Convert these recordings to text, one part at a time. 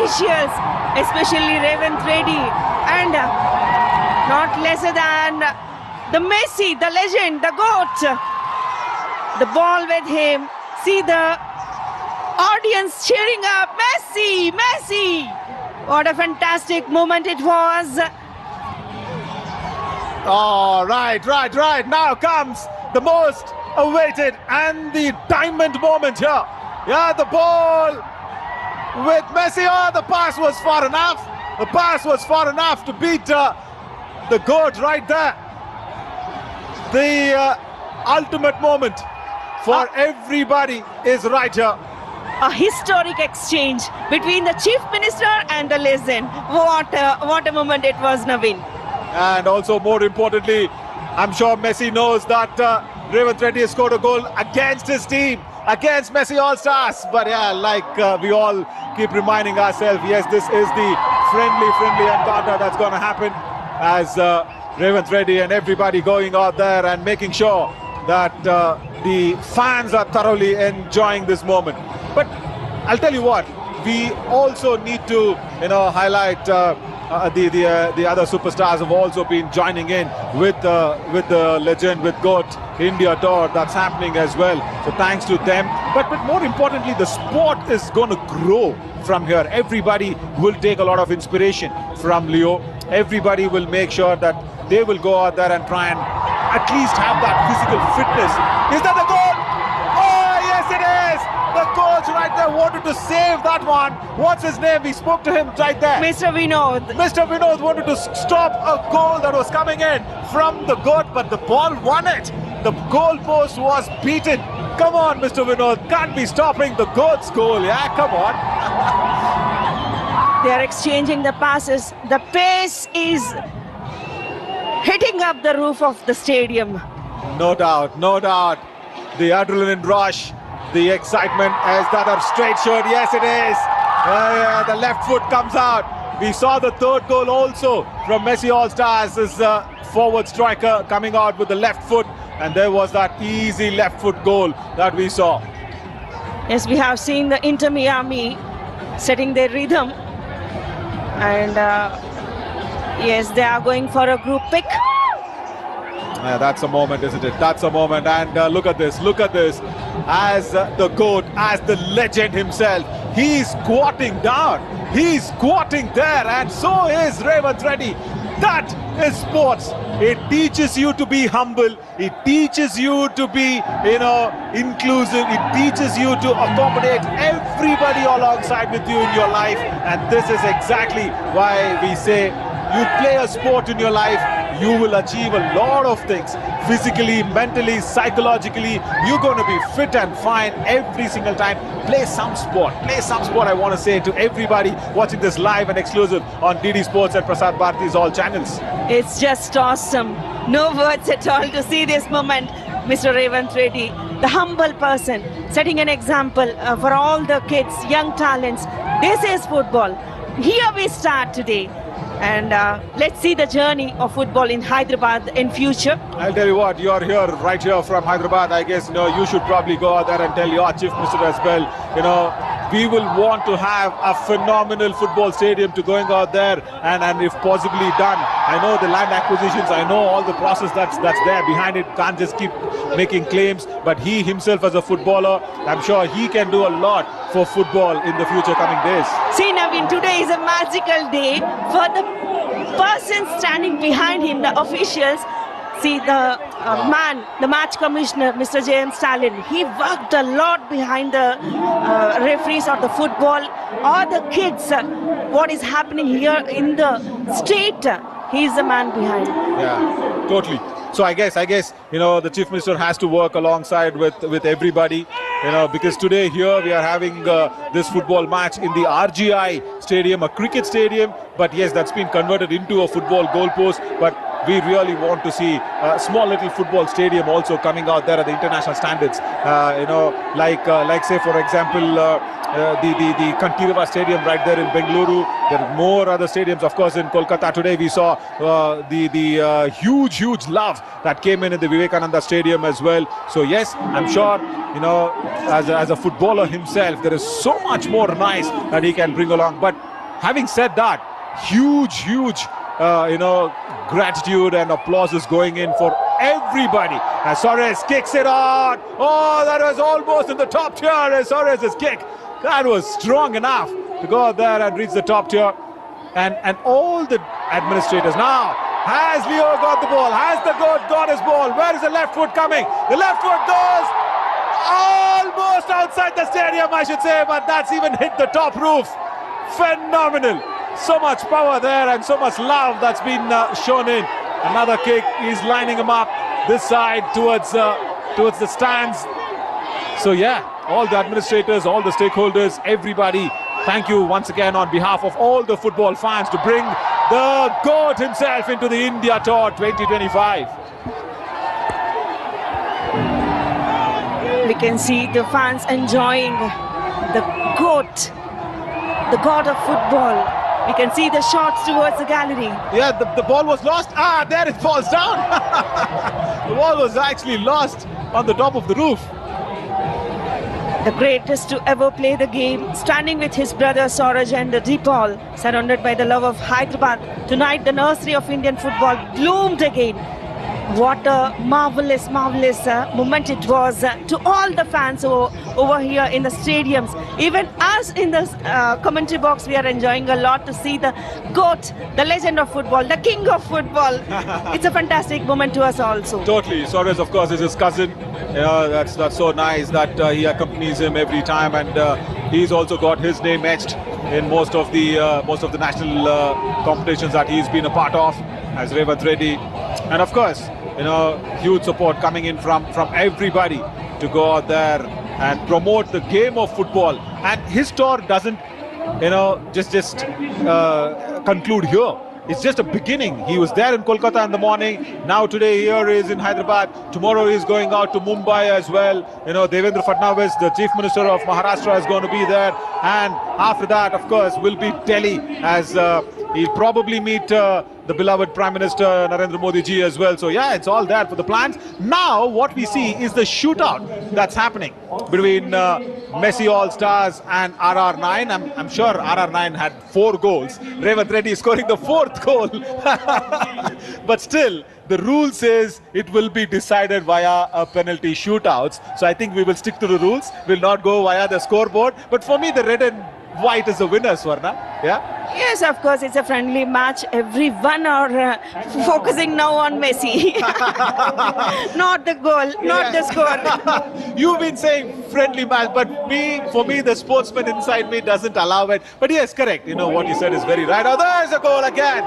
officials, especially Revanth Reddy, and not lesser than the Messi, the legend, the GOAT. The ball with him. See the audience cheering up. Messi, Messi. What a fantastic moment it was. Oh, right. Now comes the most awaited and the diamond moment here. Yeah, the ball with Messi. Oh, the pass was far enough. The pass was far enough to beat the GOAT right there. The ultimate moment for everybody is right here. A historic exchange between the Chief Minister and the legend. What a moment it was, Naveen. And also, more importantly, I'm sure Messi knows that Revanth Reddy has scored a goal against his team, against Messi All-Stars. But yeah, like we all keep reminding ourselves, yes, this is the friendly encounter that's going to happen as Revanth Reddy and everybody going out there and making sure that the fans are thoroughly enjoying this moment. But I'll tell you what, we also need to, highlight the other superstars have also been joining in with the legend, with GOAT India tour that's happening as well. So thanks to them. But more importantly, the sport is going to grow from here. Everybody will take a lot of inspiration from Leo. Everybody will make sure that they will go out there and try and at least have that physical fitness. Is that the goal? Oh, yes it is! The coach right there wanted to save that one. What's his name? We spoke to him right there. Mr. Vinod. Mr. Vinod wanted to stop a goal that was coming in from the GOAT, but the ball won it. The goalpost was beaten. Come on, Mr. Vinod. Can't be stopping the GOAT's goal. Yeah, come on. They are exchanging the passes. The pace is hitting up the roof of the stadium. No doubt. The adrenaline rush, the excitement as that are straight shot. Yes, it is. The left foot comes out. We saw the third goal also from Messi All-Stars. His forward striker coming out with the left foot. And there was that easy left foot goal that we saw. Yes, we have seen the Inter Miami setting their rhythm. And yes, they are going for a group pick. Yeah, that's a moment, isn't it? That's a moment. And look at this. As the GOAT, as the legend himself, he's squatting down. He's squatting there. And so is Revanth Reddy. That is sports. It teaches you to be humble. It teaches you to be, inclusive. It teaches you to accommodate everybody alongside with you in your life. And this is exactly why we say you play a sport in your life, you will achieve a lot of things. Physically, mentally, psychologically, you're going to be fit and fine every single time. Play some sport. I want to say to everybody watching this live and exclusive on DD Sports and Prasar Bharati's all channels. It's just awesome. No words at all to see this moment. Mr. Revanth Reddy, the humble person, setting an example for all the kids, young talents. This is football. Here we start today. And let's see the journey of football in Hyderabad in future. I'll tell you what, you're here, right here from Hyderabad. I guess, you should probably go out there and tell your Chief Minister as well, we will want to have a phenomenal football stadium to going out there and if possibly done. I know the land acquisitions, I know all the process that's there behind it. Can't just keep making claims, but he himself as a footballer, I'm sure he can do a lot for football in the future coming days. See, Naveen, today is a magical day for the person standing behind him, the officials. See, the man, the match commissioner, Mr. J.M. Stalin, he worked a lot behind the referees or the football or the kids. What is happening here in the state, he is the man behind. Yeah, totally. So I guess, the Chief Minister has to work alongside with everybody, because today here we are having this football match in the RGI Stadium, a cricket stadium. But yes, that's been converted into a football goalpost. But we really want to see a small little football stadium also coming out there at the international standards. Like say for example, the Kantirava Stadium right there in Bengaluru. There are more other stadiums, of course, in Kolkata. Today we saw the huge love that came in the Vivekananda Stadium as well. So yes, I'm sure, as a footballer himself, there is so much more nice that he can bring along. But having said that, huge gratitude and applause is going in for everybody as Suarez kicks it on. Oh, that was almost in the top tier as Suarez's kick. That was strong enough to go out there and reach the top tier. And all the administrators now. Has Leo got the ball? Has the goat got his ball? Where is the left foot coming? The left foot goes almost outside the stadium, I should say, but that's even hit the top roof. Phenomenal. So much power there and so much love that's been shown in. Another kick. He's lining him up this side towards the stands. So yeah, all the administrators, all the stakeholders, everybody, thank you once again on behalf of all the football fans to bring the GOAT himself into the India Tour 2025. We can see the fans enjoying the GOAT, the god of football. We can see the shots towards the gallery. Yeah, the ball was lost. There it falls down. The ball was actually lost on the top of the roof. The greatest to ever play the game, standing with his brother Sauraj and Deepal, surrounded by the love of Hyderabad. Tonight, the nursery of Indian football bloomed again. What a marvelous moment it was to all the fans over here in the stadiums. Even us in the commentary box, we are enjoying a lot to see the GOAT, the legend of football, the king of football. It's a fantastic moment to us also. Totally. Suarez, of course, is his cousin. That's so nice that he accompanies him every time, and he's also got his name etched in most of the national competitions that he's been a part of as Revanth Reddy. And of course, huge support coming in from everybody to go out there and promote the game of football. And his tour doesn't, just conclude here. It's just a beginning. He was there in Kolkata in the morning. Now today here he is in Hyderabad. Tomorrow he is going out to Mumbai as well. Devendra Fadnavis, the Chief Minister of Maharashtra, is going to be there. And after that, of course, will be Delhi, as he'll probably meet the beloved Prime Minister Narendra Modi ji as well. So yeah, it's all there for the plans. Now what we see is the shootout that's happening between Messi All-Stars and RR9. I'm sure RR9 had 4 goals. Revanth Reddy scoring the 4th goal. But still, the rule says it will be decided via a penalty shootouts. So I think we will stick to the rules. We'll not go via the scoreboard. But for me, the red and white is the winner, Swarna. Yeah? Yes, of course, it's a friendly match. Everyone are focusing now on Messi. Not the goal, not the score. You've been saying friendly match, but for me, the sportsman inside me doesn't allow it. But yes, correct. What you said is very right. Oh, there's a goal again.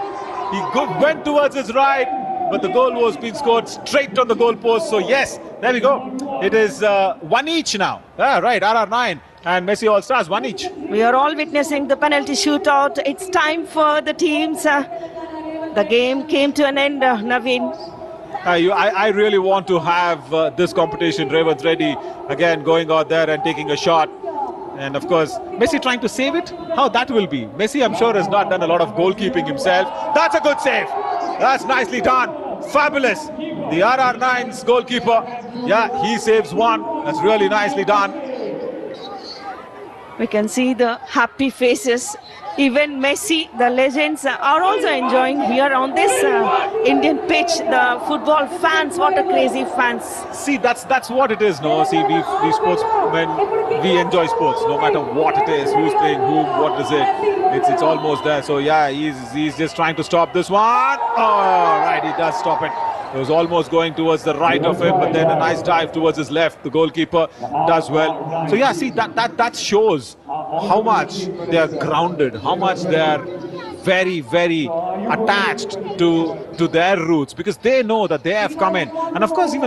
He went towards his right, but the goal was being scored straight on the goal post. So yes, there we go. It is 1 each now. Right, RR9 and Messi All-Stars 1 each. We are all witnessing the penalty shootout. It's time for the teams. The game came to an end, Naveen. I really want to have this competition. Revanth Reddy again going out there and taking a shot. And of course, Messi trying to save it. How that will be. Messi, I'm sure, has not done a lot of goalkeeping himself. That's a good save. That's nicely done. Fabulous. The RR9's goalkeeper. Yeah, he saves one. That's really nicely done. We can see the happy faces. Even Messi, the legends, are also enjoying here on this Indian pitch. The football fans, what a crazy fans. See, that's what it is, no? See, we sportsmen, we enjoy sports, no matter what it is, who's playing whom, what is it. It's almost there. So yeah, he's just trying to stop this one. Oh, right, he does stop it. It was almost going towards the right of him, but then a nice dive towards his left. The goalkeeper does well. So yeah, see, that shows how much they are grounded, how much they are very, very attached to their roots, because they know that they have come in. And of course, even